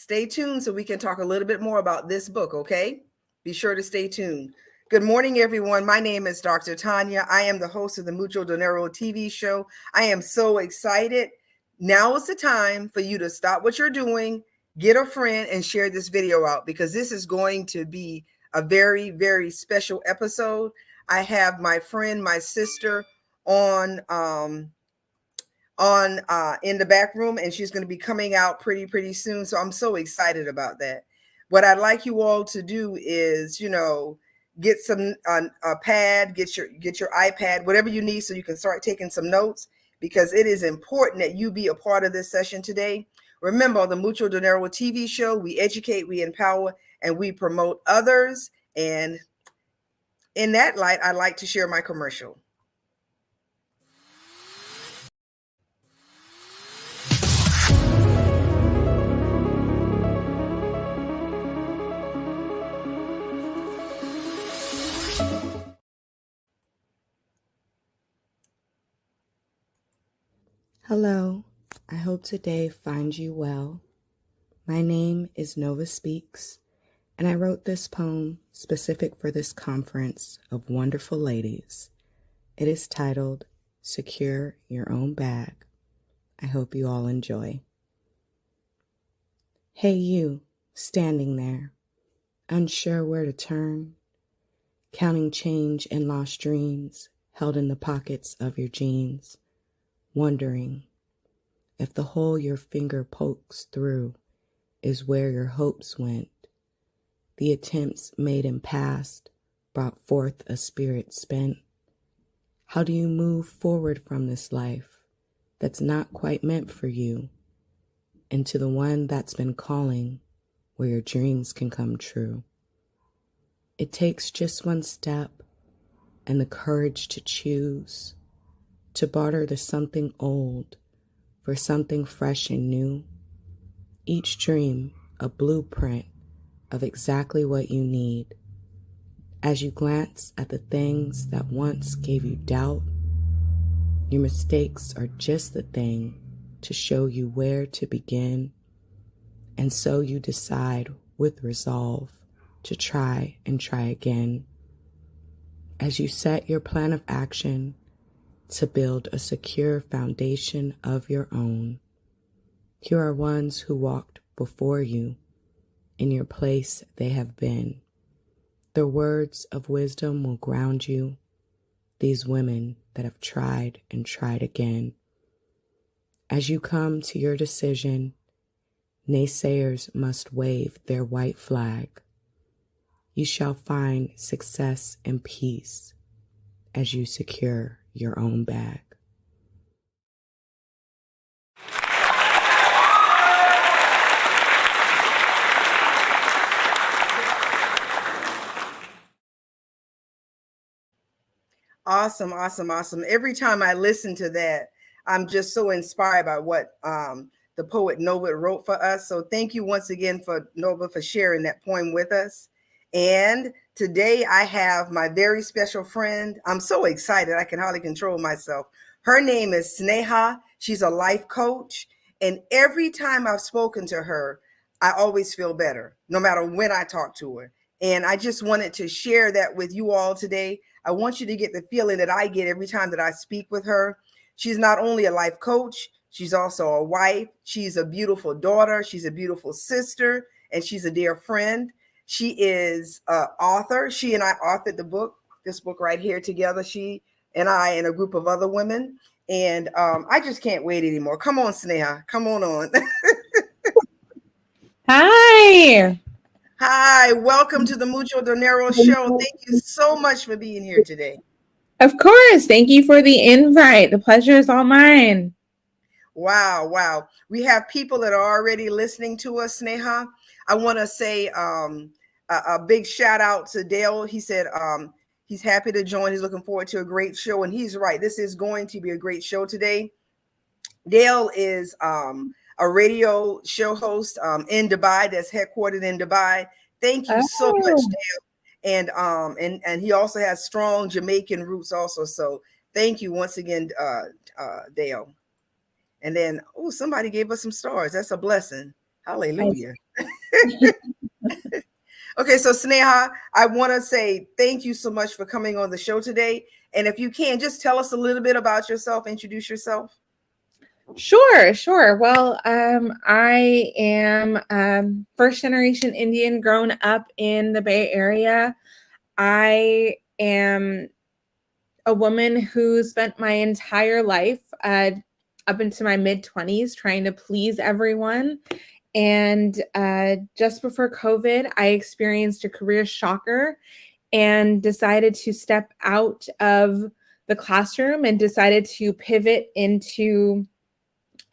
Stay tuned so we can talk a little bit more about this book, okay? Be sure to stay tuned. Good morning, everyone. My name is Dr. Tanya. I am the host of the Mucho Dinero TV show. I am so excited. Now is the time for you to stop what you're doing, get a friend, and share this video out because this is going to be a very, very special episode. I have my friend, my sister on in the back room, and she's going to be coming out pretty soon. So I'm so excited about that. What I'd like you all to do is, get some a pad, get your iPad, whatever you need, so you can start taking some notes because it is important that you be a part of this session today. Remember, on the Mucho Dinero TV show, we educate, we empower, and we promote others. And in that light, I'd like to share my commercial. Hello, I hope today finds you well. My name is Nova Speaks, and I wrote this poem specific for this conference of wonderful ladies. It is titled, Secure Your Own Bag. I hope you all enjoy. Hey you, standing there, unsure where to turn, counting change and lost dreams held in the pockets of your jeans, wondering if the hole your finger pokes through is where your hopes went. The attempts made in past brought forth a spirit spent. How do you move forward from this life that's not quite meant for you into the one that's been calling where your dreams can come true? It takes just one step and the courage to choose, to barter the something old for something fresh and new. Each dream a blueprint of exactly what you need. As you glance at the things that once gave you doubt, your mistakes are just the thing to show you where to begin. And so you decide with resolve to try and try again. As you set your plan of action to build a secure foundation of your own, here are ones who walked before you. In your place they have been. Their words of wisdom will ground you, these women that have tried and tried again. As you come to your decision, naysayers must wave their white flag. You shall find success and peace as you secure your own bag. Awesome. Every time I listen to that, I'm just so inspired by what the poet Nova wrote for us. So thank you once again for Nova for sharing that poem with us. And today I have my very special friend. I'm so excited. I can hardly control myself. Her name is Sneha. She's a life coach. And every time I've spoken to her, I always feel better, no matter when I talk to her. And I just wanted to share that with you all today. I want you to get the feeling that I get every time that I speak with her. She's not only a life coach, she's also a wife. She's a beautiful daughter. She's a beautiful sister, and she's a dear friend. She is an author. She and I authored this book right here together. She and I and a group of other women. And I just can't wait anymore. Come on, Sneha. Come on. Hi. Hi, welcome to the Mucho Dinero show. Thank you so much for being here today. Of course. Thank you for the invite. The pleasure is all mine. Wow. We have people that are already listening to us, Sneha. I want to say a big shout out to Dale. He said he's happy to join. He's looking forward to a great show. And he's right. This is going to be a great show today. Dale is a radio show host in Dubai, that's headquartered in Dubai. Thank you so much, Dale. And he also has strong Jamaican roots also. So thank you once again, Dale. And then, somebody gave us some stars. That's a blessing. Hallelujah. Okay, so Sneha, I want to say thank you so much for coming on the show today. And if you can, just tell us a little bit about yourself, introduce yourself. Sure. Well, I am first generation Indian, grown up in the Bay Area. I am a woman who spent my entire life up into my mid-20s trying to please everyone. And just before COVID, I experienced a career shocker and decided to step out of the classroom and decided to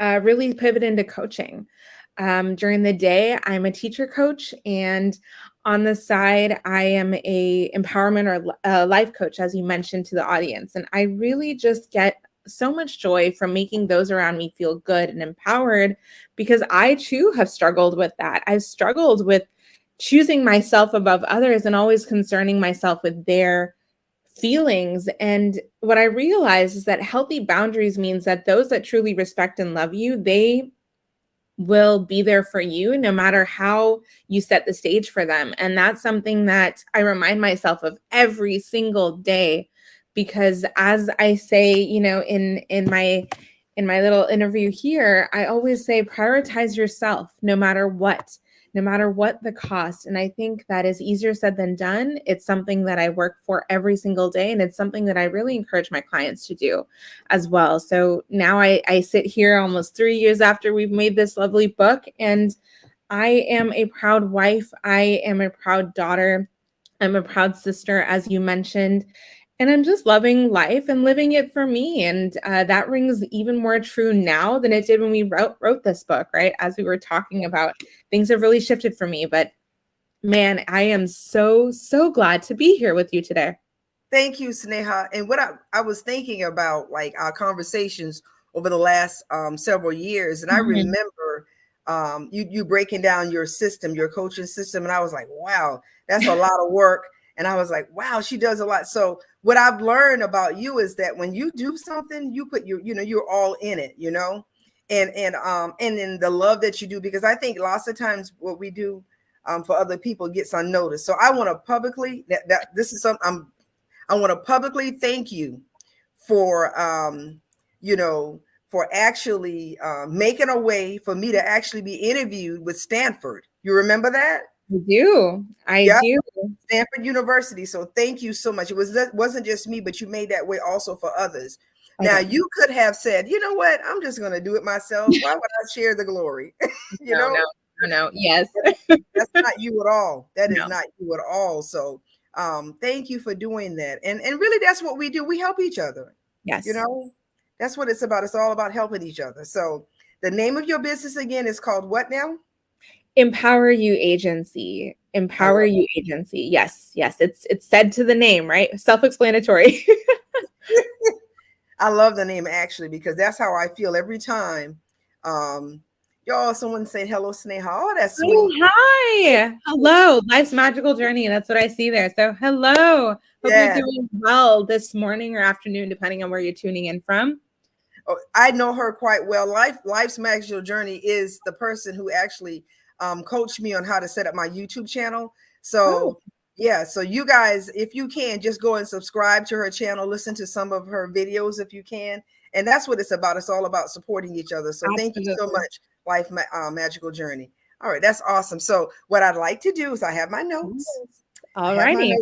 really pivot into coaching. During the day, I'm a teacher coach, and on the side, I am a empowerment or life coach, as you mentioned to the audience. And I really just get so much joy from making those around me feel good and empowered, because I too have struggled with that. I've struggled with choosing myself above others and always concerning myself with their feelings. And what I realized is that healthy boundaries means that those that truly respect and love you, they will be there for you no matter how you set the stage for them. And that's something that I remind myself of every single day, because as I say, in my little interview here, I always say prioritize yourself no matter what the cost. And I think that is easier said than done. It's something that I work for every single day, and it's something that I really encourage my clients to do as well. So now I sit here almost 3 years after we've made this lovely book, and I am a proud wife. I am a proud daughter. I'm a proud sister, as you mentioned. And I'm just loving life and living it for me. And that rings even more true now than it did when we wrote this book, right? As we were talking about, things have really shifted for me. But man, I am so, so glad to be here with you today. Thank you, Sneha. And what I was thinking about, like our conversations over the last several years, and I remember you breaking down your system, your coaching system, and I was like, wow, that's a lot of work. And I was like, wow, she does a lot. So what I've learned about you is that when you do something, you put you're all in it, and in the love that you do, because I think lots of times what we do for other people gets unnoticed. So I want to publicly that this is something I want to publicly thank you for, for actually making a way for me to actually be interviewed with Stanford. You remember that? I do. Stanford University. So thank you so much. Wasn't just me, but you made that way also for others. Now you could have said, you know what? I'm just going to do it myself. Why would I share the glory? No. Yes. That's not you at all. That is not you at all. So thank you for doing that. And really that's what we do. We help each other. Yes. That's what it's about. It's all about helping each other. So the name of your business again is called what now? Empower You Agency. Empower You Agency. Yes. It's said to the name, right? Self-explanatory. I love the name actually, because that's how I feel every time. Y'all, someone say hello, Sneha. Oh, that's sweet. Oh, hi. Hello. Life's magical journey. That's what I see there. So hello. Hope you're doing well this morning or afternoon, depending on where you're tuning in from. Oh, I know her quite well. Life's magical journey is the person who actually coached me on how to set up my YouTube channel. So so you guys, if you can, just go and subscribe to her channel, listen to some of her videos if you can. And that's what it's about. It's all about supporting each other. So thank you so much, Life Magical Journey. All right, that's awesome. So what I'd like to do is I have my notes. All righty.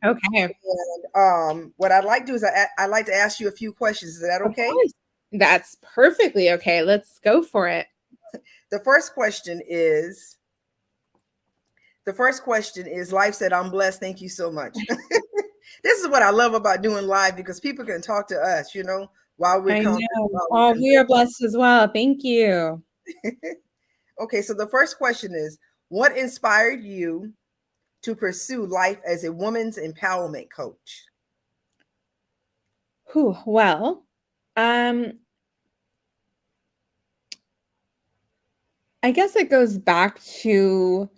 Okay. And what I'd like to do is I'd like to ask you a few questions. Is that okay? That's perfectly okay. Let's go for it. The first question is, Life said, I'm blessed. Thank you so much. This is what I love about doing live, because people can talk to us, while we're coming. Oh, we are blessed as well. Thank you. Okay, so the first question is, what inspired you to pursue life as a woman's empowerment coach? Well, I guess it goes back to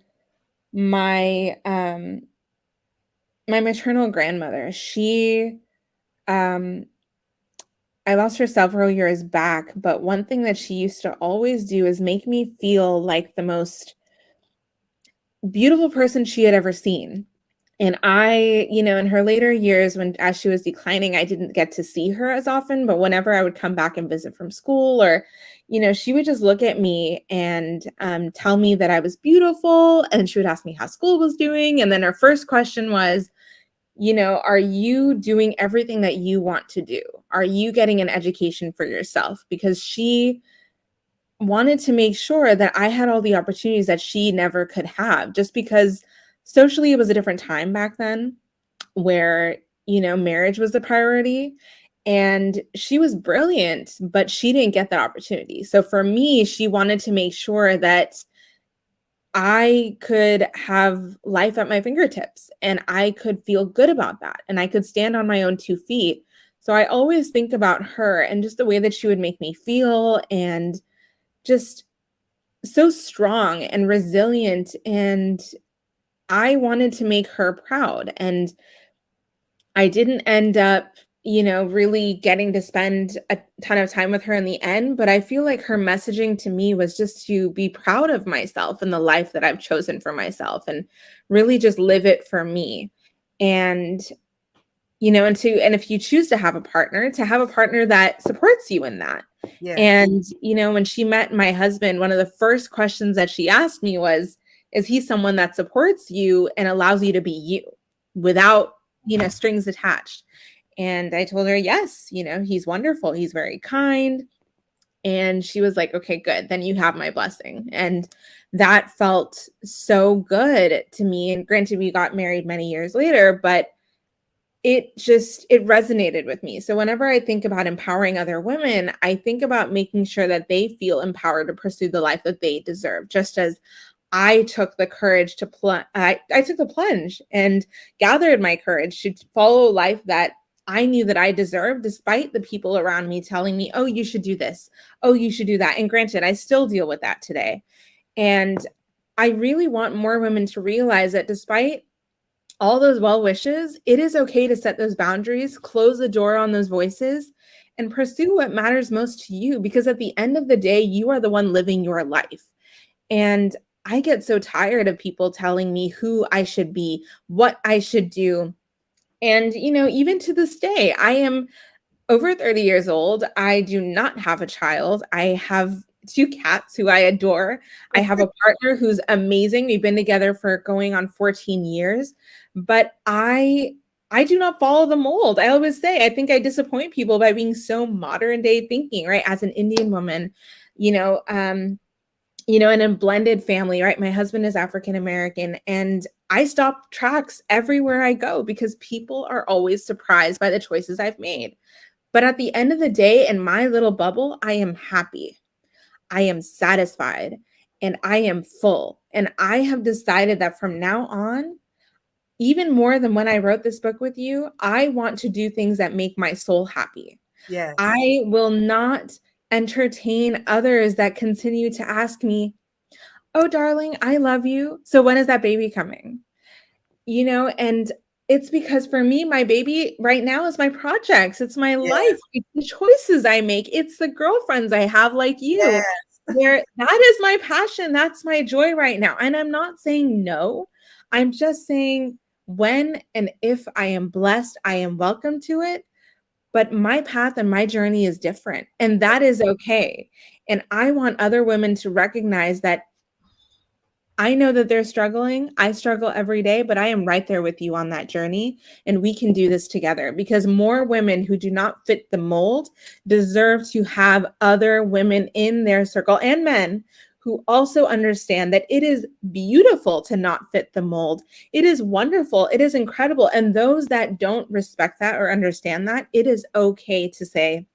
my my maternal grandmother. She I lost her several years back, but one thing that she used to always do is make me feel like the most beautiful person she had ever seen. And I, in her later years, when as she was declining, I didn't get to see her as often, but whenever I would come back and visit from school, or, she would just look at me and tell me that I was beautiful. And she would ask me how school was doing. And then her first question was, are you doing everything that you want to do? Are you getting an education for yourself? Because she wanted to make sure that I had all the opportunities that she never could have, just because socially it was a different time back then where, marriage was the priority. And she was brilliant, but she didn't get that opportunity. So for me, she wanted to make sure that I could have life at my fingertips and I could feel good about that and I could stand on my own 2 feet. So I always think about her and just the way that she would make me feel, and just so strong and resilient. And I wanted to make her proud. And I didn't end up, really getting to spend a ton of time with her in the end, but I feel like her messaging to me was just to be proud of myself and the life that I've chosen for myself and really just live it for me. And and if you choose to have a partner, to have a partner that supports you in that. Yes. And when she met my husband, one of the first questions that she asked me was, is he someone that supports you and allows you to be you without strings attached? And I told her, yes, he's wonderful. He's very kind. And she was like, okay, good. Then you have my blessing. And that felt so good to me. And granted, we got married many years later, but it resonated with me. So whenever I think about empowering other women, I think about making sure that they feel empowered to pursue the life that they deserve, just as I took the courage to I took the plunge and gathered my courage to follow a life that I knew that I deserved, despite the people around me telling me, oh, you should do this. Oh, you should do that. And granted, I still deal with that today. And I really want more women to realize that despite all those well wishes, it is okay to set those boundaries, close the door on those voices, and pursue what matters most to you. Because at the end of the day, you are the one living your life. And I get so tired of people telling me who I should be, what I should do. And, even to this day, I am over 30 years old. I do not have a child. I have 2 cats who I adore. I have a partner who's amazing. We've been together for going on 14 years, but I do not follow the mold. I always say, I think I disappoint people by being so modern day thinking, right? As an Indian woman, in a blended family, right? My husband is African American, and I stop tracks everywhere I go because people are always surprised by the choices I've made. But at the end of the day, in my little bubble, I am happy. I am satisfied, and I am full. And I have decided that from now on, even more than when I wrote this book with you, I want to do things that make my soul happy. Yes. I will not entertain others that continue to ask me, oh, darling, I love you. So when is that baby coming? And it's because for me, my baby right now is my projects. It's my life. It's the choices I make. It's the girlfriends I have like you. Yes. Where that is my passion. That's my joy right now. And I'm not saying no. I'm just saying when and if I am blessed, I am welcome to it. But my path and my journey is different. And that is okay. And I want other women to recognize that I know that they're struggling. I struggle every day, but I am right there with you on that journey. And we can do this together, because more women who do not fit the mold deserve to have other women in their circle, and men who also understand that it is beautiful to not fit the mold. It is wonderful. It is incredible. And those that don't respect that or understand that, it is okay to say,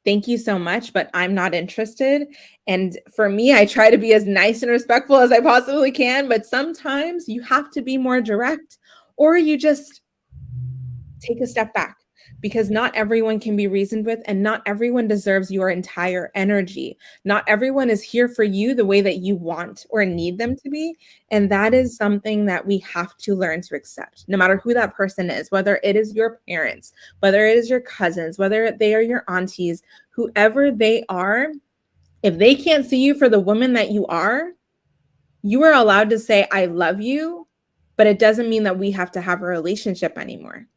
thank you so much, but I'm not interested. And for me, I try to be as nice and respectful as I possibly can, but sometimes you have to be more direct, or you just take a step back, because not everyone can be reasoned with, and not everyone deserves your entire energy. Not everyone is here for you the way that you want or need them to be. And that is something that we have to learn to accept, no matter who that person is, whether it is your parents, whether it is your cousins, whether they are your aunties, whoever they are. If they can't see you for the woman that you are allowed to say, I love you, but it doesn't mean that we have to have a relationship anymore,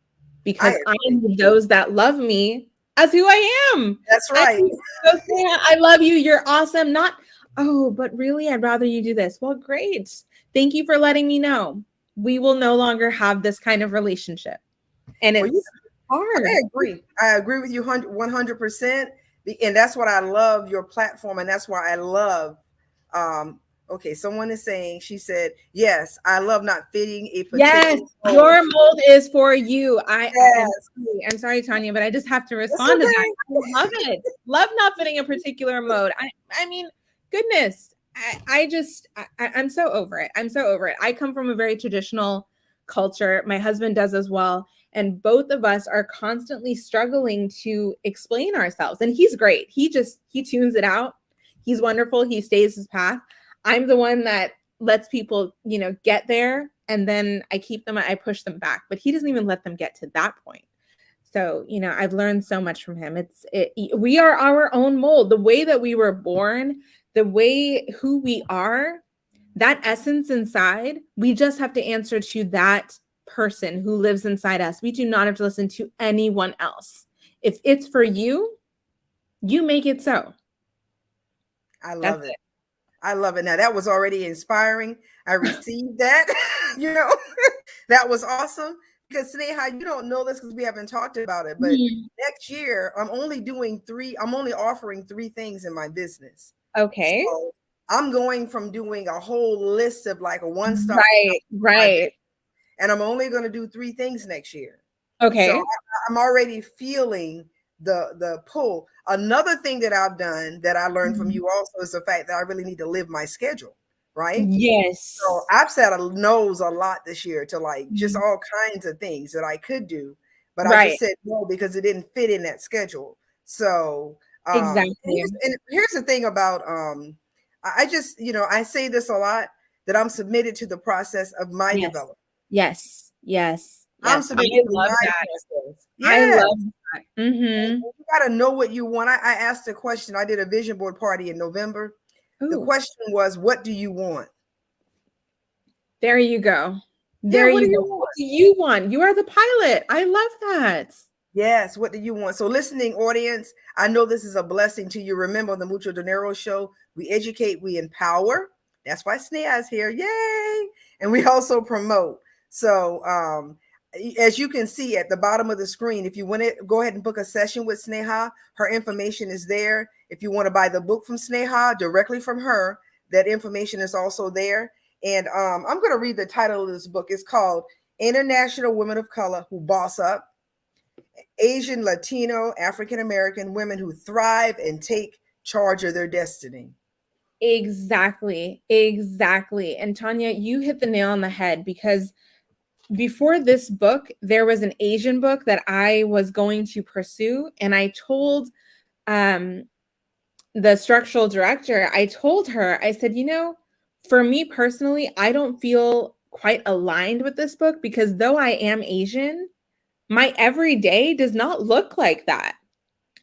because I need those that love me as who I am. That's right. I love you. You're awesome. Not, oh, but really, I'd rather you do this. Well, great. Thank you for letting me know. We will no longer have this kind of relationship. And it's hard. I agree with you 100%. And that's what I love your platform. And that's why I love, okay, someone is saying, she said, yes, I love not fitting a particular mold. Your mold is for you. I'm sorry, Tanya, but I just have to respond to that. I love it. Love not fitting a particular mode. I mean, goodness, I'm so over it. I'm so over it. I come from a very traditional culture. My husband does as well. And both of us are constantly struggling to explain ourselves. And he's great. He tunes it out. He's wonderful. He stays his path. I'm the one that lets people, get there. And then I push them back. But he doesn't even let them get to that point. So, I've learned so much from him. We are our own mold. The way that we were born, the way who we are, that essence inside, we just have to answer to that person who lives inside us. We do not have to listen to anyone else. If it's for you, you make it so. I love it. I love it. Now that was already inspiring. I received that, that was awesome. Because Sneha, you don't know this because we haven't talked about it, but next year I'm only offering 3 things in my business. Okay. So I'm going from doing a whole list of like a one-stop. Right. And I'm only going to do 3 things next year. Okay. So I'm already feeling the pull. Another thing that I've done that I learned from you also is the fact that I really need to live my schedule, right? Yes. So I've said no's a lot this year to like just all kinds of things that I could do, but I just said no because it didn't fit in that schedule. So exactly. And here's the thing about I just I say this a lot, that I'm submitted to the process of my development. Yes. I'm submitted to my process. I love that. You got to know what you want. I asked a question. I did a vision board party in November. Ooh. The question was, what do you want? There you go. There you go. What do you want? You are the pilot. I love that. Yes. What do you want? So listening audience, I know this is a blessing to you. Remember the Mucho Dinero show. We educate, we empower. That's why Sneha is here. Yay. And we also promote. So as you can see at the bottom of the screen, if you want to go ahead and book a session with Sneha, her information is there. If you want to buy the book from Sneha directly from her, that information is also there. And I'm going to read the title of this book. It's called International Women of Color Who Boss Up, Asian, Latino, African American women who thrive and take charge of their destiny. Exactly. And Tanya, you hit the nail on the head, because before this book, there was an Asian book that I was going to pursue. And I told the structural director, I told her, I said, for me personally, I don't feel quite aligned with this book, because though I am Asian, my everyday does not look like that.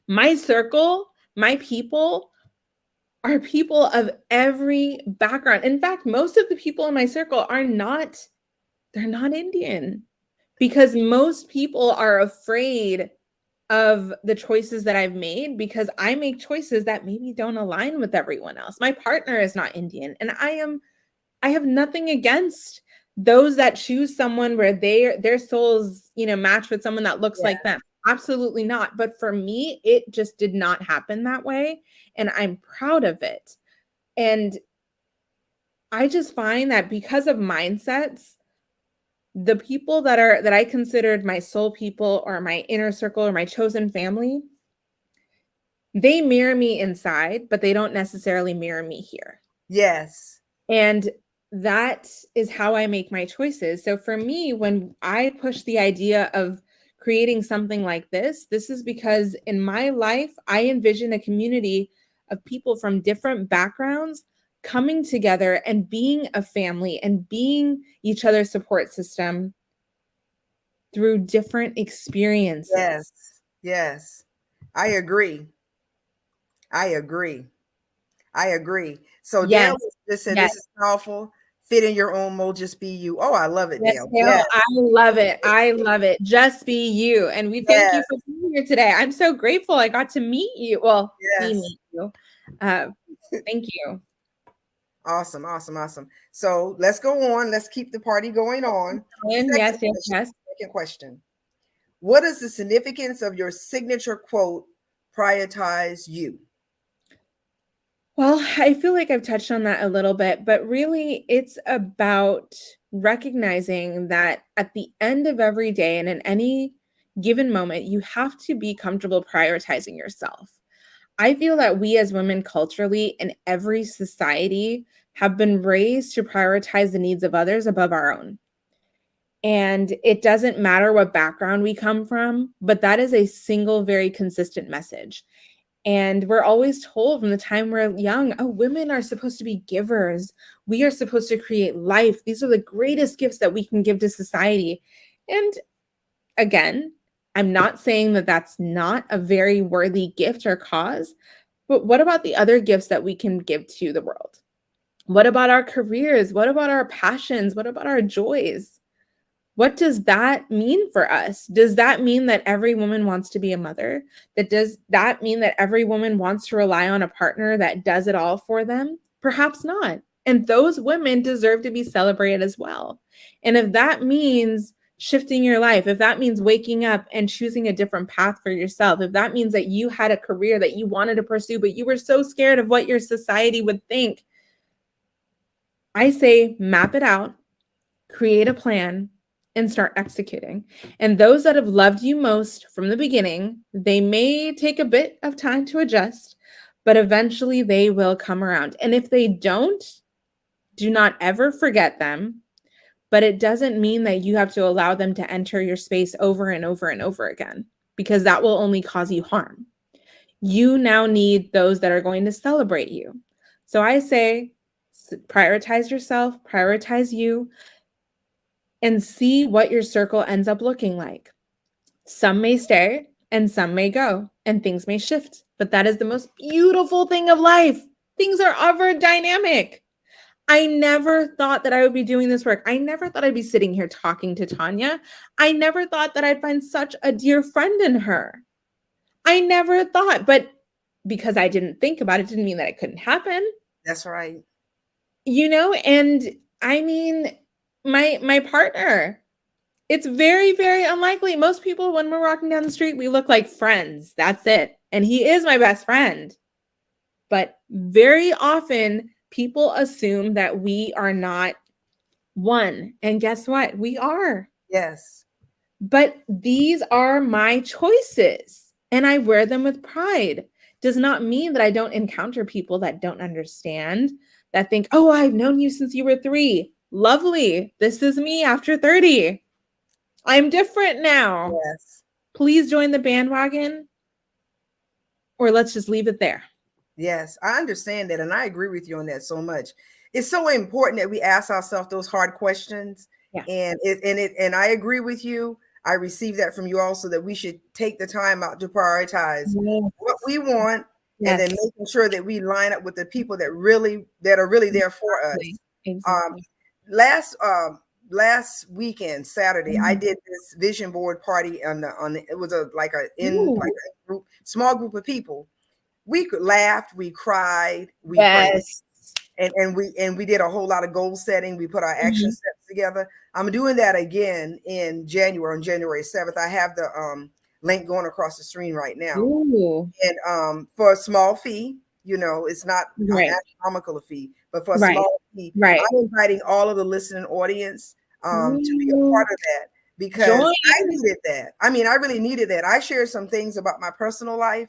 My circle, my people are people of every background. In fact, most of the people in my circle they're not Indian, because most people are afraid of the choices that I've made, because I make choices that maybe don't align with everyone else. My partner is not Indian, and I have nothing against those that choose someone where their souls, match with someone that looks like them. Absolutely not. But for me, it just did not happen that way. And I'm proud of it. And I just find that because of mindsets, the people that I considered my soul people or my inner circle or my chosen family, they mirror me inside, but they don't necessarily mirror me here. Yes. And that is how I make my choices. So for me, when I push the idea of creating something like this is because in my life, I envision a community of people from different backgrounds coming together and being a family and being each other's support system through different experiences. Yes. Yes. I agree. I agree. I agree. So Yes. Dale just said, Yes. this is powerful. Fit in your own mold, just be you. Oh, I love it, Yes, Dale. Dale, Yes. I love it. I love it. Just be you. And we thank you Yes. for being here today. I'm so grateful I got to meet you. Well, Yes. meet you. Thank you. Awesome. Awesome. Awesome. So let's go on. Let's keep the party going on. Yes, yes, yes. Second question. What is the significance of your signature quote, prioritize you? Well, I feel like I've touched on that a little bit, but really it's about recognizing that at the end of every day and in any given moment, you have to be comfortable prioritizing yourself. I feel that we as women culturally in every society have been raised to prioritize the needs of others above our own. And it doesn't matter what background we come from, but that is a single, very consistent message. And we're always told from the time we're young, oh, women are supposed to be givers. We are supposed to create life. These are the greatest gifts that we can give to society. And again, I'm not saying that that's not a very worthy gift or cause, but what about the other gifts that we can give to the world? What about our careers? What about our passions? What about our joys? What does that mean for us? Does that mean that every woman wants to be a mother? Does that mean that every woman wants to rely on a partner that does it all for them? Perhaps not. And those women deserve to be celebrated as well. And if that means shifting your life, if that means waking up and choosing a different path for yourself, if that means that you had a career that you wanted to pursue, but you were so scared of what your society would think, I say map it out, create a plan, and start executing. And those that have loved you most from the beginning, they may take a bit of time to adjust, but eventually they will come around. And if they don't, do not ever forget them. But it doesn't mean that you have to allow them to enter your space over and over and over again, because that will only cause you harm. You now need those that are going to celebrate you. So I say, prioritize yourself, prioritize you, and see what your circle ends up looking like. Some may stay and some may go, and things may shift. But that is the most beautiful thing of life. Things are ever dynamic. I never thought that I would be doing this work. I never thought I'd be sitting here talking to Tanya. I never thought that I'd find such a dear friend in her. I never thought, but because I didn't think about it, didn't mean that it couldn't happen. That's right. And I mean, my partner, it's very, very unlikely. Most people, when we're walking down the street, we look like friends. That's it. And he is my best friend. But very often, people assume that we are not one. And guess what? We are. Yes. But these are my choices, and I wear them with pride. Does not mean that I don't encounter people that don't understand, that think, oh, I've known you since you were 3. Lovely. This is me after 30. I'm different now. Yes. Please join the bandwagon, or let's just leave it there. Yes, I understand that. And I agree with you on that so much. It's so important that we ask ourselves those hard questions. Yeah. And I agree with you. I received that from you also, that we should take the time out to prioritize what we want, and then making sure that we line up with the people that are really there for us. Exactly. Last weekend, Saturday, I did this vision board party on it was a small group of people. We laughed, we cried, we prayed, and we did a whole lot of goal setting. We put our action steps together. I'm doing that again in January, on January 7th. I have the link going across the screen right now. Ooh. And for a small fee, it's not astronomical a fee, but for a small fee, I'm inviting all of the listening audience to be a part of that, because I needed that. I mean, I really needed that. I shared some things about my personal life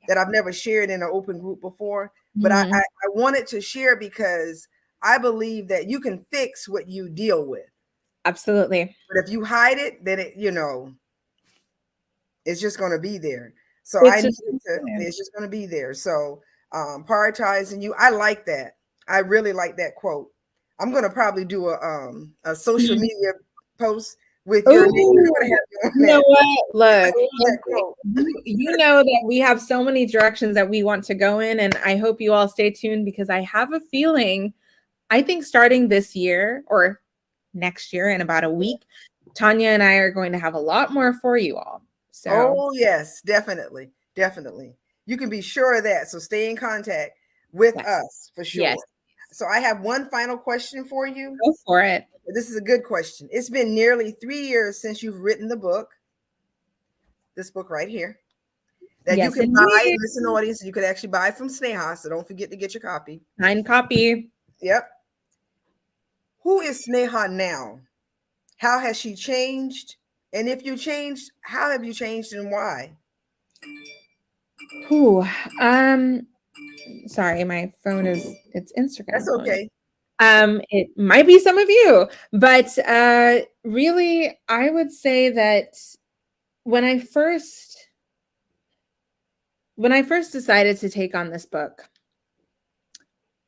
that I've never shared in an open group before, but I wanted to share, because I believe that you can fix what you deal with. Absolutely. But if you hide it, then It's just going to be there. So It's I just needed to, it's just going to be there. So prioritizing you, I like that. I really like that quote. I'm going to probably do a social media post with your name. I'm going to Oh, have you on you know that. what? Look, I love that quote. you know that we have so many directions that we want to go in, and I hope you all stay tuned because I have a feeling, I think starting this year or next year in about a week, Tanya and I are going to have a lot more for you all. So, Oh, yes, definitely. Definitely. You can be sure of that. So stay in contact with yes, us for sure. yes, So I have one final question for you. go for it. This is a good question. It's been nearly 3 years since you've written the book, this book right here, that you Yes, can buy. indeed. Listen, audience, you could actually buy from Sneha, so don't forget to get your copy. Signed copy. Yep. Who is Sneha now? How has she changed? And if you changed, how have you changed and why? Whew. Sorry, my phone is, it's Instagram That's calling. okay. It might be some of you, but really, I would say that when I first decided to take on this book,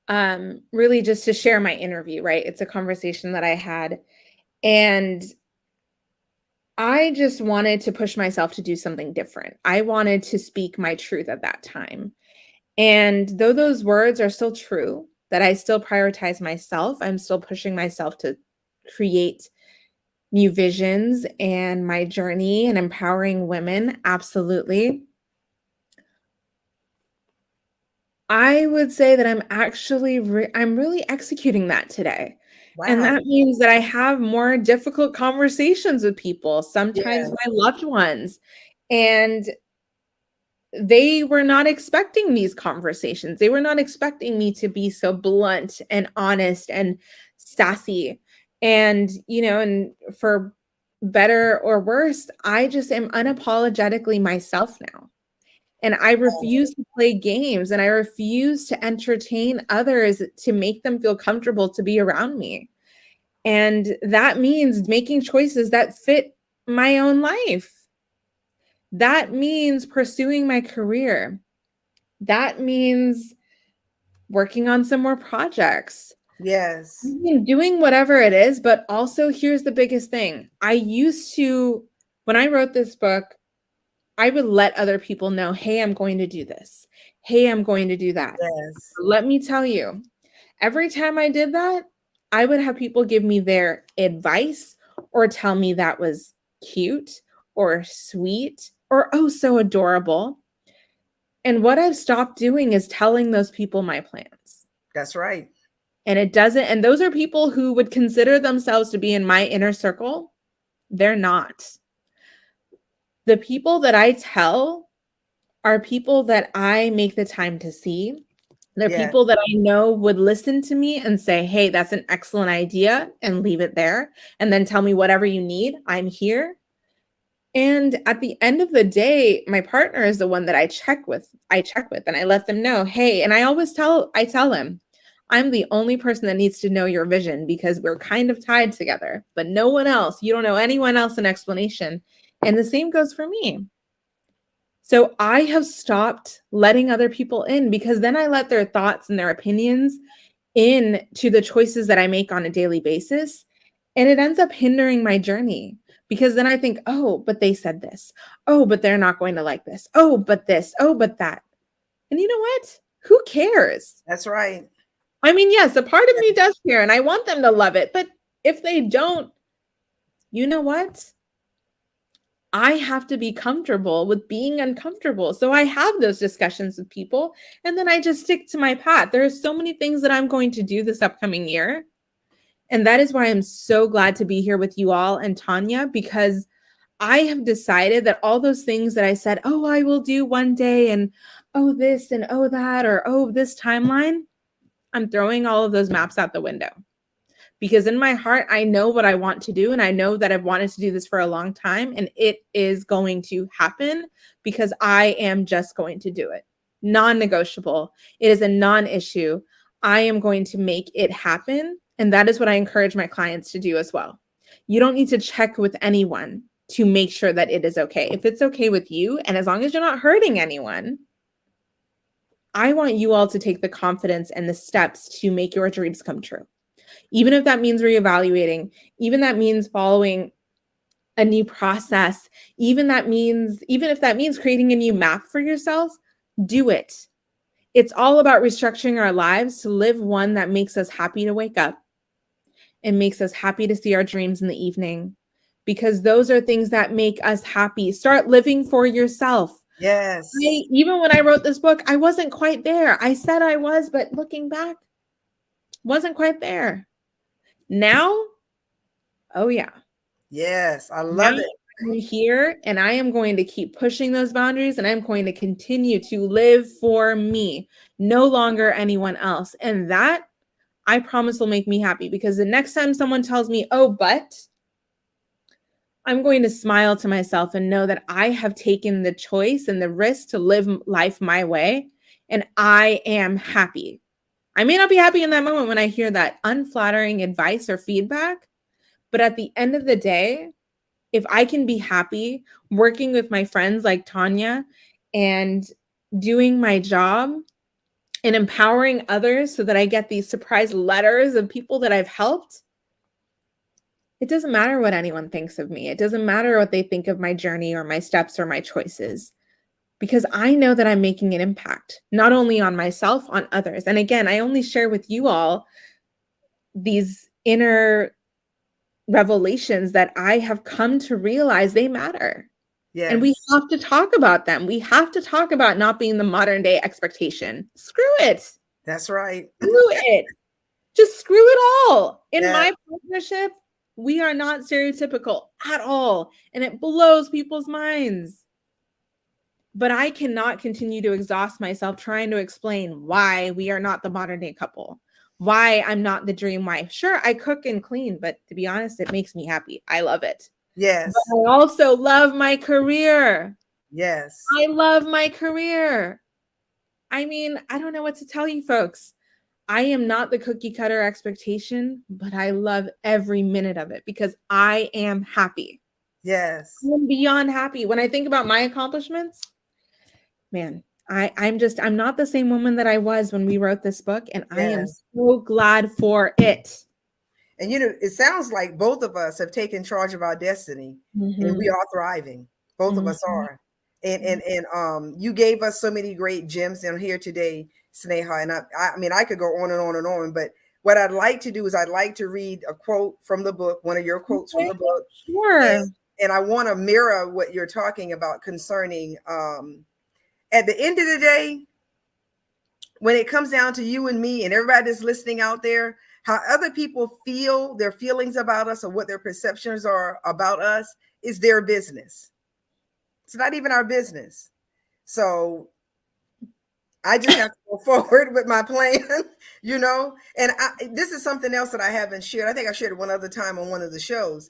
really just to share my interview, right? It's a conversation that I had, and I just wanted to push myself to do something different. I wanted to speak my truth at that time. And though those words are still true, that I still prioritize myself, I'm still pushing myself to create new visions and my journey and empowering women. Absolutely. I would say that I'm actually, I'm really executing that today. And Wow. that means that I have more difficult conversations with people, sometimes Yes. my loved ones. And they were not expecting these conversations. They were not expecting me to be so blunt and honest and sassy. And, and for better or worse, I just am unapologetically myself now. And I refuse to play games and I refuse to entertain others to make them feel comfortable to be around me. And that means making choices that fit my own life. That means pursuing my career. That means working on some more projects. I Yes. mean, doing whatever it is, but also here's the biggest thing. I used to, when I wrote this book, I would let other people know, hey, I'm going to do this. Hey, I'm going to do that. Yes. Let me tell you, every time I did that, I would have people give me their advice or tell me that was cute or sweet or oh, so adorable. And what I've stopped doing is telling those people my plans. That's right. And it doesn't, and those are people who would consider themselves to be in my inner circle. They're not. The people that I tell are people that I make the time to see. They're Yeah. people that I know would listen to me and say, hey, that's an excellent idea, and leave it there. And then tell me whatever you need. I'm here. And at the end of the day, my partner is the one that I check with. And I let them know, hey, and I tell him, I'm the only person that needs to know your vision because we're kind of tied together, but no one else. You don't know anyone else an explanation. And the same goes for me. So I have stopped letting other people in because then I let their thoughts and their opinions in to the choices that I make on a daily basis. And it ends up hindering my journey because then I think, oh, but they said this. Oh, but they're not going to like this. Oh, but this. Oh, but that. And you know what? Who cares? That's right. I mean, yes, a part of me does care and I want them to love it. But if they don't, you know what? I have to be comfortable with being uncomfortable. So I have those discussions with people and then I just stick to my path. There are so many things that I'm going to do this upcoming year. And that is why I'm so glad to be here with you all and Tanya, because I have decided that all those things that I said, oh, I will do one day and oh, this and oh, that, or oh, this timeline, I'm throwing all of those maps out the window. Because in my heart, I know what I want to do. And I know that I've wanted to do this for a long time. And it is going to happen because I am just going to do it. Non-negotiable. It is a non-issue. I am going to make it happen. And that is what I encourage my clients to do as well. You don't need to check with anyone. to make sure that it is okay. If it's okay with you, and as long as you're not hurting anyone, I want you all to take the confidence and the steps to make your dreams come true. Even if that means reevaluating, even that means following a new process, even if that means creating a new map for yourself, do it. It's all about restructuring our lives to live one that makes us happy to wake up and makes us happy to see our dreams in the evening, because those are things that make us happy. Start living for yourself. Yes. Even when I wrote this book, I wasn't quite there. I said I was, but looking back, wasn't quite there. Now, oh yeah. Yes, I love it. I'm here, and I am going to keep pushing those boundaries, and I'm going to continue to live for me, no longer anyone else. And that, I promise, will make me happy, because the next time someone tells me, oh, but, I'm going to smile to myself and know that I have taken the choice and the risk to live life my way, and I am happy. I may not be happy in that moment when I hear that unflattering advice or feedback, but at the end of the day, if I can be happy working with my friends like Tanya and doing my job and empowering others so that I get these surprise letters of people that I've helped, it doesn't matter what anyone thinks of me. It doesn't matter what they think of my journey or my steps or my choices, because I know that I'm making an impact, not only on myself, on others. And again, I only share with you all these inner revelations that I have come to realize they matter. Yes. And we have to talk about them. We have to talk about not being the modern day expectation. Screw it. That's right. Screw it. Just screw it all. In Yeah. my partnership, we are not stereotypical at all. And it blows people's minds. But I cannot continue to exhaust myself trying to explain why we are not the modern day couple, why I'm not the dream wife. Sure, I cook and clean, but to be honest, it makes me happy. I love it. Yes. But I also love my career. Yes. I love my career. I mean, I don't know what to tell you folks. I am not the cookie cutter expectation, but I love every minute of it because I am happy. Yes. I'm beyond happy. When I think about my accomplishments, man, I'm not the same woman that I was when we wrote this book, and I am so glad for it. And it sounds like both of us have taken charge of our destiny, and we are thriving. Both of us are. And you gave us so many great gems in here today, Sneha. And I mean, I could go on and on and on, but what I'd like to do is I'd like to read a quote from the book, one of your quotes from the book. Sure. And I want to mirror what you're talking about concerning, at the end of the day, when it comes down to you and me and everybody that's listening out there, how other people feel, their feelings about us or what their perceptions are about us is their business. It's not even our business. So I just have to go forward with my plan, and this is something else that I haven't shared. I think I shared it one other time on one of the shows.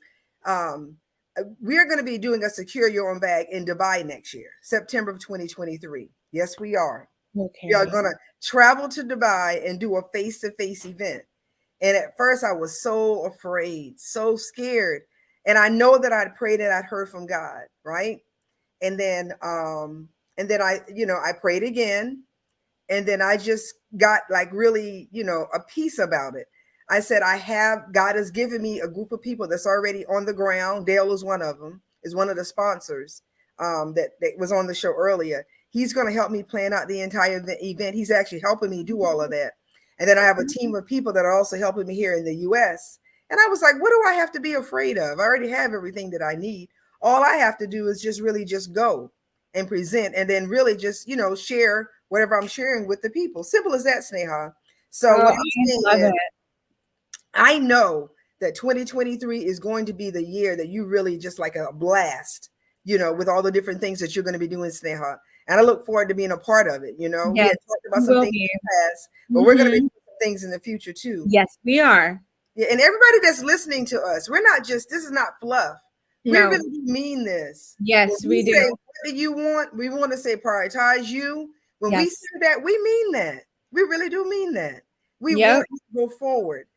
We're going to be doing a Secure Your Own Bag in Dubai next year, September of 2023. Yes, we are. Okay. We are going to travel to Dubai and do a face-to-face event. And at first I was so afraid, so scared. And I know that I'd prayed and I'd heard from God, right? And then I prayed again. And then I just got like really, a peace about it. I said, God has given me a group of people that's already on the ground. Dale is one of them, is one of the sponsors that was on the show earlier. He's going to help me plan out the entire event. He's actually helping me do all of that. And then I have a team of people that are also helping me here in the US. And I was like, what do I have to be afraid of? I already have everything that I need. All I have to do is just really just go and present, and then really just, share whatever I'm sharing with the people. Simple as that, Sneha. So what I'm saying is, I know that 2023 is going to be the year that you really just like a blast, with all the different things that you're going to be doing, Sneha. And I look forward to being a part of it. Yes, we had talked about some things in the past, but we're going to be doing some things in the future too. Yes, we are. Yeah, and everybody that's listening to us, this is not fluff. We really mean this. Yes, we do. Say, what do you want? We want to say prioritize you. When we say that, we mean that. We really do mean that. We want to go forward.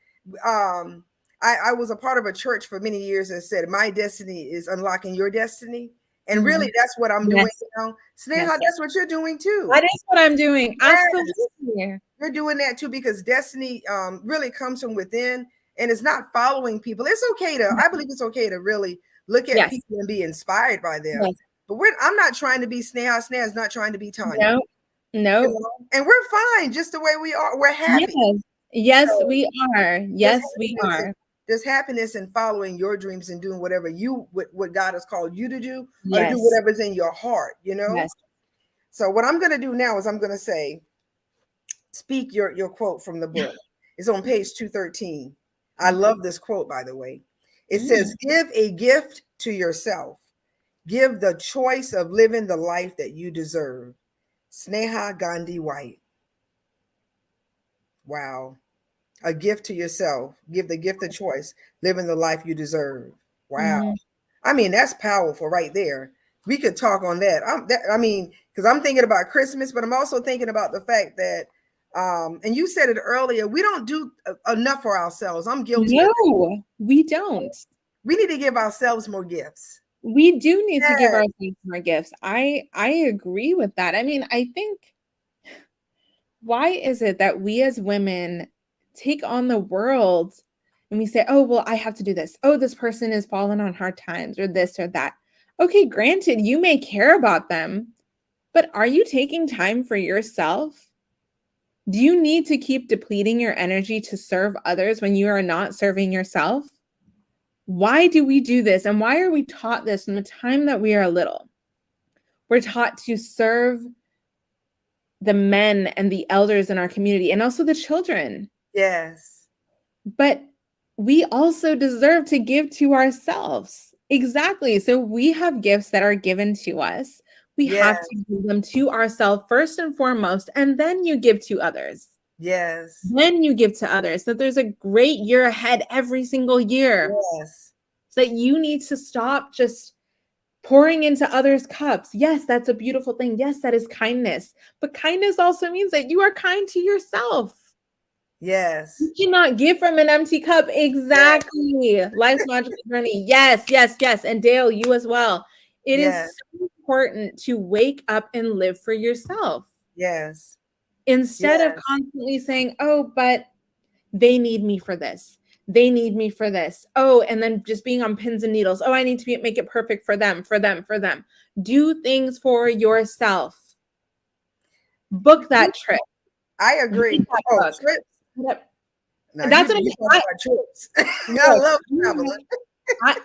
I was a part of a church for many years that said, my destiny is unlocking your destiny. And Mhm. really, that's what I'm doing Yes. now. Sneha, Yes. that's what you're doing too. That is what I'm doing. Yes. Absolutely. You're doing that too, because destiny really comes from within, and it's not following people. It's okay to, I believe it's okay to really look at Yes. people and be inspired by them. Yes. But I'm not trying to be Sneha. Sneha is not trying to be Tanya. No. No. You know? And we're fine just the way we are. We're happy. Yes. Yes, So, we are. Yes, we are. there's happiness in following your dreams and doing whatever what God has called you to do, or to do Yes. whatever's in your heart, you know? Yes. So what I'm going to do now is I'm going to say, speak your quote from the book. It's on page 213. I love this quote, by the way. It says, give a gift to yourself. Give the choice of living the life that you deserve. Sneha Ghandi White. Wow. A gift to yourself. Give the gift of choice. Living the life you deserve. Wow. I mean, that's powerful right there. We could talk on that. I mean, because I'm thinking about Christmas, but I'm also thinking about the fact that, and you said it earlier, we don't do enough for ourselves. I'm guilty. No, we don't. We need to give ourselves more gifts. We do need to give ourselves more gifts. I agree with that. I mean, I think, why is it that we as women take on the world and we say, oh, well, I have to do this. Oh, this person is falling on hard times, or this or that. Okay, granted, you may care about them, but are you taking time for yourself? Do you need to keep depleting your energy to serve others when you are not serving yourself? Why do we do this? And why are we taught this from the time that we are little? We're taught to serve the men and the elders in our community, and also the children. Yes. But we also deserve to give to ourselves. Exactly. So we have gifts that are given to us. We have to give them to ourselves first and foremost, and then you give to others. Yes. Then you give to others. So there's a great year ahead every single year. Yes. So that you need to stop just pouring into others' cups. Yes, that's a beautiful thing. Yes, that is kindness. But kindness also means that you are kind to yourself. Yes. You cannot give from an empty cup. Exactly. Yes. Life's magical journey. Yes, yes, yes. And Dale, you as well. It is so important to wake up and live for yourself. Yes. Instead of constantly saying, oh, but they need me for this. They need me for this. Oh, and then just being on pins and needles. Oh, I need to make it perfect for them, for them, for them. Do things for yourself. Book that trip. I agree. Oh, trips. Yep. Now, that's what I'm trips. I love traveling.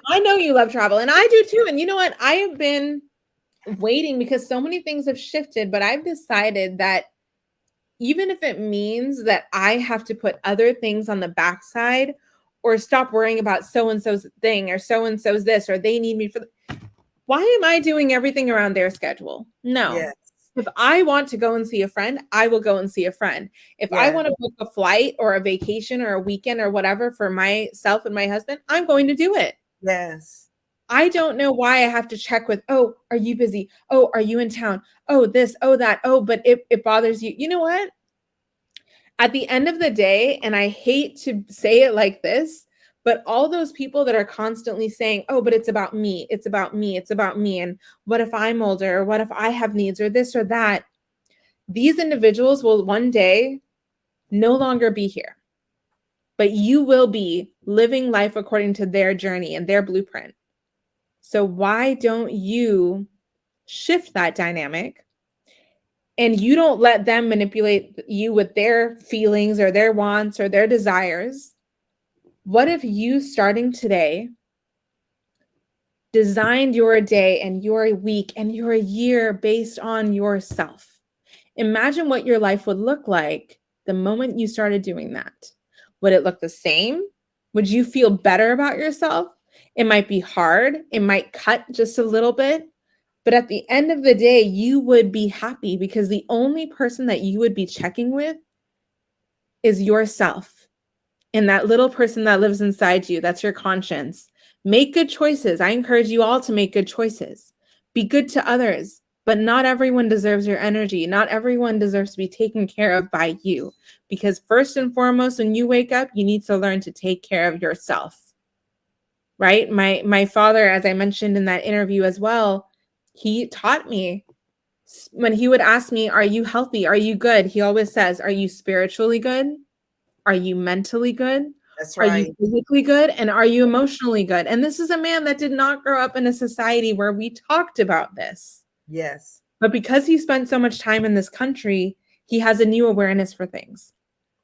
I know you love travel, and I do too. And you know what? I have been waiting because so many things have shifted, but I've decided that even if it means that I have to put other things on the backside or stop worrying about so-and-so's thing or so-and-so's this, or they need me for, why am I doing everything around their schedule? No. Yes. If I want to go and see a friend, I will go and see a friend. If I want to book a flight or a vacation or a weekend or whatever for myself and my husband, I'm going to do it. Yes. I don't know why I have to check with, oh, are you busy? Oh, are you in town? Oh, this, oh, that. Oh, but it bothers you. You know what? At the end of the day, and I hate to say it like this, but all those people that are constantly saying, oh, but it's about me, it's about me, it's about me. And what if I'm older? Or what if I have needs or this or that? These individuals will one day no longer be here, but you will be living life according to their journey and their blueprint. So why don't you shift that dynamic? And you don't let them manipulate you with their feelings or their wants or their desires. What if you, starting today, designed your day and your week and your year based on yourself? Imagine what your life would look like the moment you started doing that. Would it look the same? Would you feel better about yourself? It might be hard. It might cut just a little bit. But at the end of the day, you would be happy because the only person that you would be checking with is yourself. And that little person that lives inside you, that's your conscience. Make good choices. I encourage you all to make good choices. Be good to others. but not everyone deserves your energy. Not everyone deserves to be taken care of by you, because first and foremost, when you wake up, you need to learn to take care of yourself. Right? My father, as I mentioned in that interview as well, he taught me, when he would ask me, are you healthy? Are you good? He always says, are you spiritually good? Are you mentally good? That's Are you right. physically good? And are you emotionally good? And this is a man that did not grow up in a society where we talked about this. Yes. But because he spent so much time in this country, he has a new awareness for things.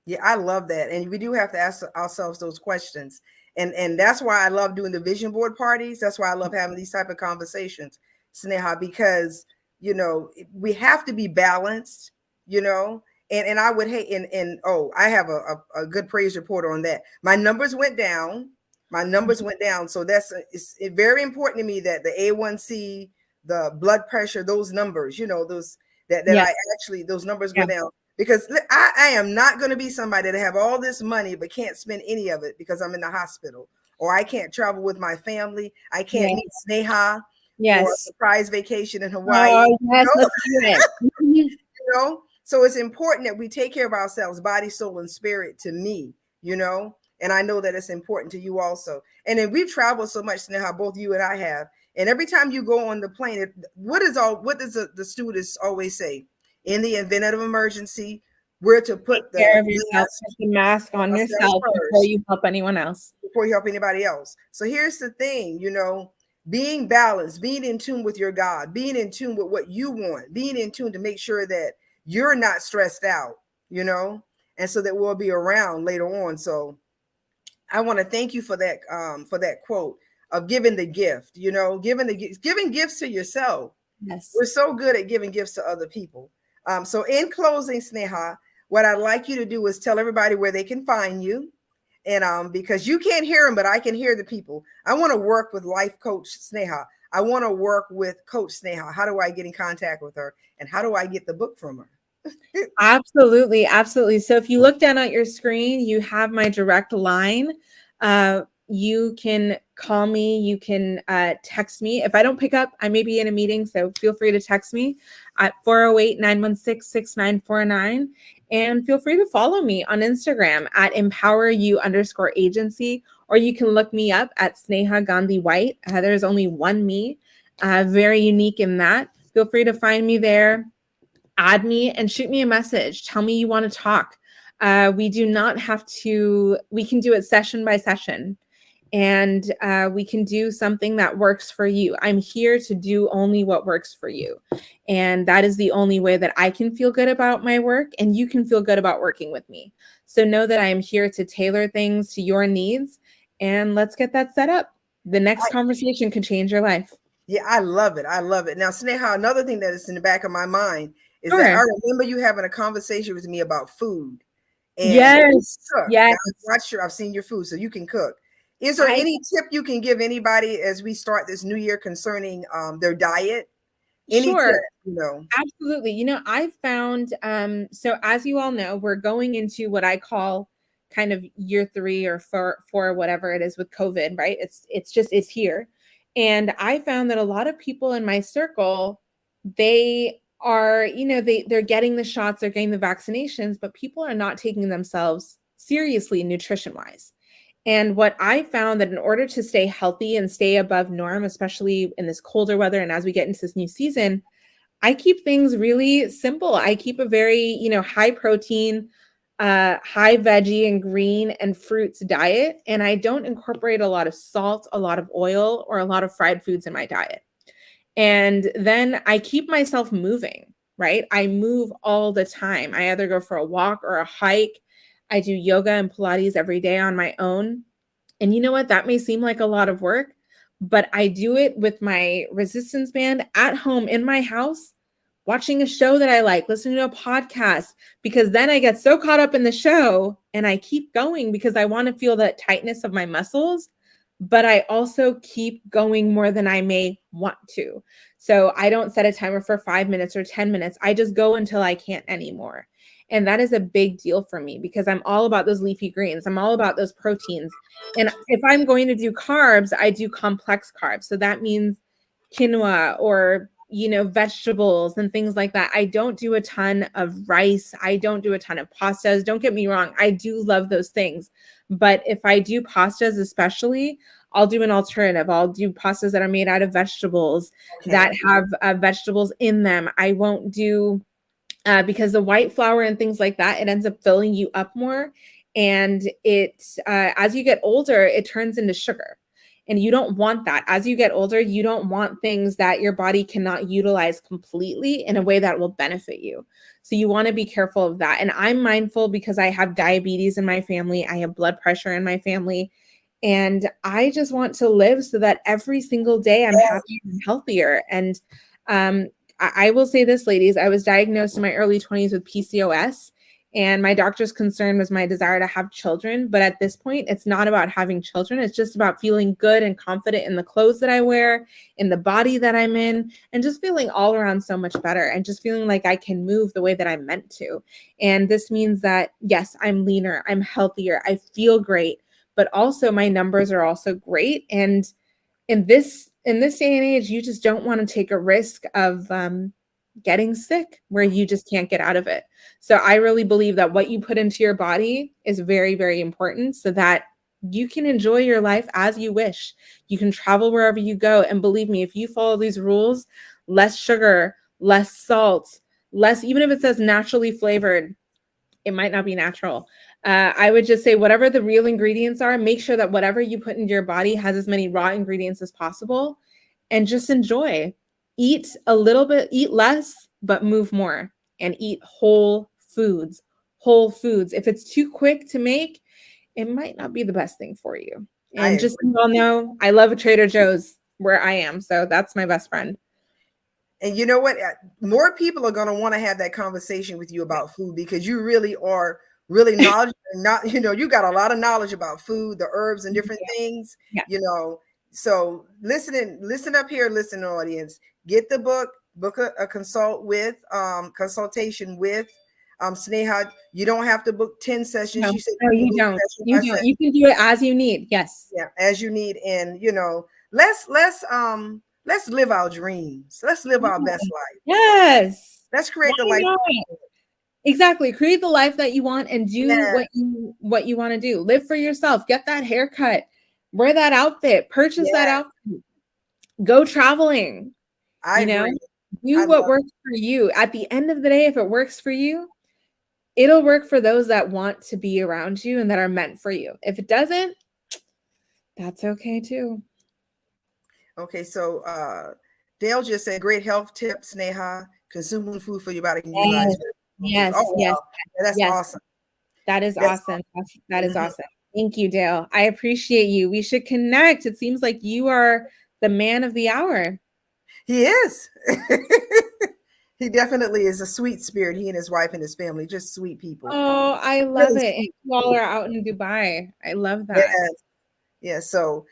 Yeah, I love that. And we do have to ask ourselves those questions. And that's why I love doing the vision board parties. That's why I love having these type of conversations, Sneha, because, you know, we have to be balanced, you know, and I would hate, and oh, I have a good praise report on that. My numbers went down. My numbers went down. So it's very important to me that the A1C, the blood pressure, those numbers, you know, those that Yes. I actually, those numbers go down. Because I am not going to be somebody that have all this money but can't spend any of it because I'm in the hospital, or I can't travel with my family. I can't meet Sneha for a surprise vacation in Hawaii. Oh, yes, let's do it. You know, so it's important that we take care of ourselves, body, soul, and spirit, to me, you know, and I know that it's important to you also. And then we've traveled so much, Sneha, both you and I have. And every time you go on the plane, what does the stewardess always say? In the event of emergency, we're to put Take care of yourself, put the mask on yourself before you help anyone else. Before you help anybody else. So here's the thing, you know, being balanced, being in tune with your God, being in tune with what you want, being in tune to make sure that you're not stressed out, you know, and so that we'll be around later on. So I want to thank you for that quote of giving the gift, you know, giving gifts to yourself. Yes. We're so good at giving gifts to other people. So in closing, Sneha, what I'd like you to do is tell everybody where they can find you. And because you can't hear them, but I can hear the people. I want to work with life coach Sneha. I want to work with Coach Sneha. How do I get in contact with her? And how do I get the book from her? Absolutely. Absolutely. So if you look down at your screen, you have my direct line. You can call me. You can text me. If I don't pick up, I may be in a meeting. So feel free to text me at 408-916-6949. And feel free to follow me on Instagram at empoweryou_agency, or you can look me up at Sneha Ghandi White. There's only one me, very unique in that. Feel free to find me there. Add me and shoot me a message. Tell me you want to talk. We do not have to, we can do it session by session, and we can do something that works for you. I'm here to do only what works for you. And that is the only way that I can feel good about my work, and you can feel good about working with me. So know that I am here to tailor things to your needs, and let's get that set up. The next conversation could change your life. Yeah, I love it. I love it. Now, Sneha, another thing that is in the back of my mind is that I remember you having a conversation with me about food. And yes. Now, I'm not sure. I've seen your food, so you can cook. Is there any tip you can give anybody as we start this new year concerning their diet? Any tip, you know? Absolutely. You know, I've found, so as you all know, we're going into what I call kind of year 3 or 4, whatever it is with COVID, right? It's here. And I found that a lot of people in my circle, they are, you know, they're getting the shots, they're getting the vaccinations, but people are not taking themselves seriously nutrition wise. And what I found, that in order to stay healthy and stay above norm, especially in this colder weather and as we get into this new season, I keep things really simple. I keep a very, you know, high protein, high veggie and green and fruits diet. And I don't incorporate a lot of salt, a lot of oil, or a lot of fried foods in my diet. And then I keep myself moving, right? I move all the time. I either go for a walk or a hike. I do yoga and Pilates every day on my own. And you know what? That may seem like a lot of work, but I do it with my resistance band at home in my house, watching a show that I like, listening to a podcast, because then I get so caught up in the show and I keep going because I want to feel that tightness of my muscles, but I also keep going more than I may want to. So I don't set a timer for 5 minutes or 10 minutes. I just go until I can't anymore. And that is a big deal for me because I'm all about those leafy greens. I'm all about those proteins. And if I'm going to do carbs, I do complex carbs. So that means quinoa or vegetables and things like that. I don't do a ton of rice. I don't do a ton of pastas. Don't get me wrong. I do love those things. But if I do pastas, especially, I'll do an alternative. I'll do pastas that are made out of vegetables that have vegetables in them. I won't do because the white flour and things like that, it ends up filling you up more. And as you get older, it turns into sugar. And you don't want that. As you get older, you don't want things that your body cannot utilize completely in a way that will benefit you. So you want to be careful of that. And I'm mindful because I have diabetes in my family. I have blood pressure in my family. And I just want to live so that every single day I'm happier and healthier. And I will say this, ladies, I was diagnosed in my early 20s with PCOS. And my doctor's concern was my desire to have children. But at this point, it's not about having children. It's just about feeling good and confident in the clothes that I wear, in the body that I'm in, and just feeling all around so much better and just feeling like I can move the way that I'm meant to. And this means that, yes, I'm leaner, I'm healthier, I feel great, but also my numbers are also great. And in this day and age, you just don't want to take a risk of getting sick where you just can't get out of it. So I really believe that what you put into your body is very, very important so that you can enjoy your life as you wish. You can travel wherever you go. And believe me, if you follow these rules, less sugar, less salt, less, even if it says naturally flavored, it might not be natural. I would just say whatever the real ingredients are, make sure that whatever you put into your body has as many raw ingredients as possible and just enjoy. Eat a little bit, eat less, but move more and eat whole foods. Whole foods. If it's too quick to make, it might not be the best thing for you. And just so you all know, I love a Trader Joe's where I am. So that's my best friend. And you know what? More people are going to want to have that conversation with you about food because you really are really knowledgeable. You got a lot of knowledge about food, the herbs and different things, So listen up here, listen audience, get the book a consultation with Sneha. You don't have to book 10 sessions. No, you said you don't. You don't. You can do it as you need. Yes. Yeah, as you need. And let's live our dreams. Let's live our best life. Yes. Let's create the life. Exactly. Create the life that you want and do what you want to do. Live for yourself. Get that haircut. Wear that outfit. Purchase that outfit. Go traveling. Agree. Do what works for you. At the end of the day, if it works for you, it'll work for those that want to be around you and that are meant for you. If it doesn't, that's okay too. Okay, so Dale just said, great health tips, Sneha. Consuming food for your body can utilize. Yes, wow. That's awesome. That is awesome. That is awesome. Thank you, Dale. I appreciate you. We should connect. It seems like you are the man of the hour. He is. He definitely is a sweet spirit. He and his wife and his family, just sweet people. Oh, I love it. And you all are out in Dubai. I love that. Yes. So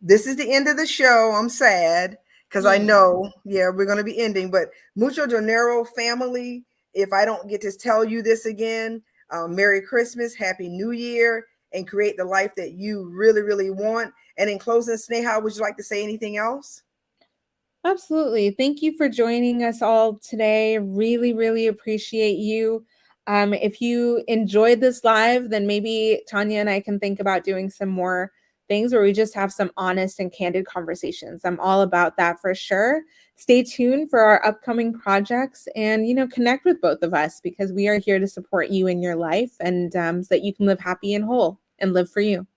this is the end of the show. I'm sad because I know, we're going to be ending. But Mucho Dinero family, if I don't get to tell you this again, Merry Christmas, Happy New Year, and create the life that you really, really want. And in closing, Sneha, would you like to say anything else? Absolutely. Thank you for joining us all today. Really, really appreciate you. If you enjoyed this live, then maybe Tanya and I can think about doing some more things where we just have some honest and candid conversations. I'm all about that for sure. Stay tuned for our upcoming projects and, connect with both of us because we are here to support you in your life and so that you can live happy and whole and live for you.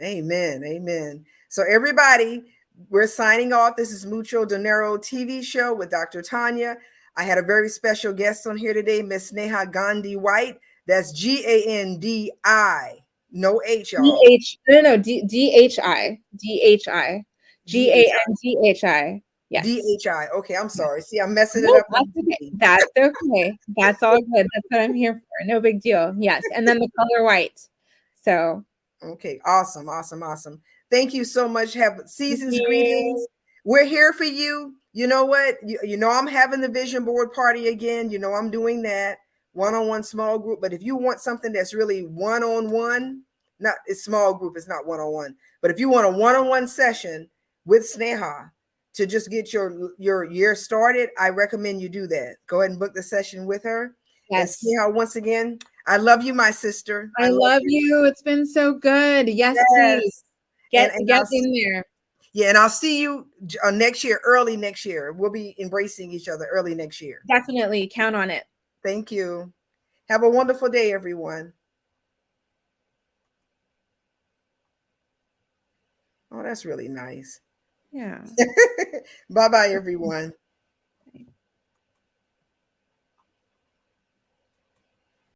Amen. Amen. So everybody, we're signing off. This is Mucho Dinero TV show with Dr. Tanya. I had a very special guest on here today, Miss Sneha Ghandi White. That's Gandi, no H, y'all. D-H-I. G-A-N-D-H-I. Yes. D-H-I. Okay, I'm sorry. See, I'm messing it up. That's okay. That's all good. That's what I'm here for. No big deal. Yes. And then the color white. So. Okay. Awesome. Thank you so much. Have season's greetings. We're here for you. You know what? You know, I'm having the vision board party again. You know, I'm doing that one-on-one small group. But if you want something that's really one-on-one, not it's small group, it's not one-on-one. But if you want a one-on-one session with Sneha to just get your year started, I recommend you do that. Go ahead and book the session with her. Yes. And Sneha, once again, I love you, my sister. I love you. It's been so good. Yes, please. Get And in there. Yeah, and I'll see you next year, early next year. We'll be embracing each other early next year. Definitely count on it. Thank you. Have a wonderful day, everyone. Oh, that's really nice. Yeah. Bye-bye, everyone.